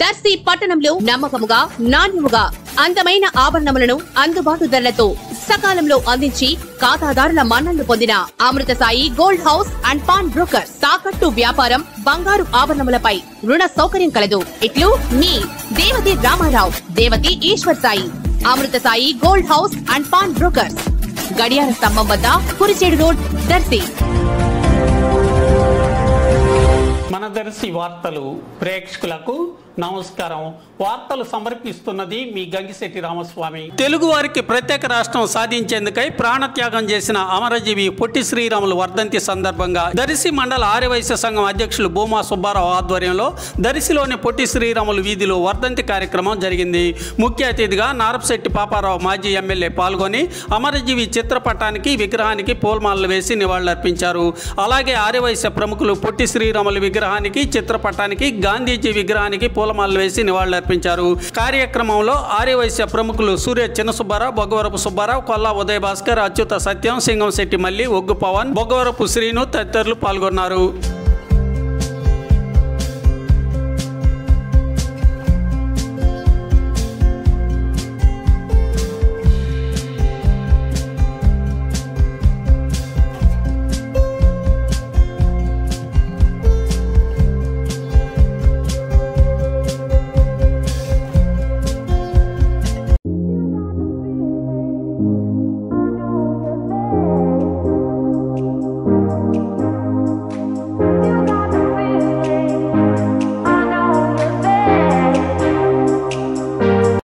దర్శి పట్టణంలో నమ్మకముగా నాణ్యముగా అందమైన ఆభరణములను అందుబాటు ధరలతో సకాలంలో అందించి ఖాతాదారుల మన్ననలు పొందిన Amrutha Sai gold house and pawn broker. తాకట్టు వ్యాపారం, బంగారు ఆభరణములపై రుణ సౌకర్యం కలదు. ఇట్లు మీ Devathi Ramarao, Devathi Eswar Sai. Amrutha Sai gold house and pawn brokers, గడియార స్తంభం వద్ద, కురిచేడు రోడ్, దర్శి. మన దర్శి వార్తలు ప్రేక్షకులకు నమస్కారం. వార్తలు సమర్పిస్తున్నది మీ గంగిశెట్టి రామస్వామి. తెలుగు వారికి ప్రత్యేక రాష్ట్రం సాధించేందుకై ప్రాణత్యాగం చేసిన అమరజీవి పొట్టి శ్రీరాములు వర్ధంతి సందర్భంగా దర్శి మండల ఆర్యవైశ్య సంఘం అధ్యక్షులు భూమా సుబ్బారావు ఆధ్వర్యంలో దర్శిలోని పొట్టి శ్రీరాములు వీధిలో వర్ధంతి కార్యక్రమం జరిగింది. ముఖ్య అతిథిగా నారపశెట్టి పాపారావు మాజీ ఎమ్మెల్యే పాల్గొని అమరజీవి చిత్రపటానికి, విగ్రహానికి పూలమాలలు వేసి నివాళులర్పించారు. అలాగే ఆర్యవైశ్య ప్రముఖులు పొట్టి శ్రీరాములు విగ్రహానికి, చిత్రపటానికి, గాంధీజీ విగ్రహానికి పూలమాలలు వేసి నివాళులర్పించారు. కార్యక్రమంలో ఆర్యవైశ్య ప్రముఖులు సూర్య చిన్న సుబ్బారావు, బొగ్గవరపు సుబ్బారావు, కొల్లా ఉదయ భాస్కర్, అచ్యుత సత్యం, సింగం శెట్టి మల్లి, ఒగ్గు పవన్, బొగ్గవరపు శ్రీను తదితరులు పాల్గొన్నారు.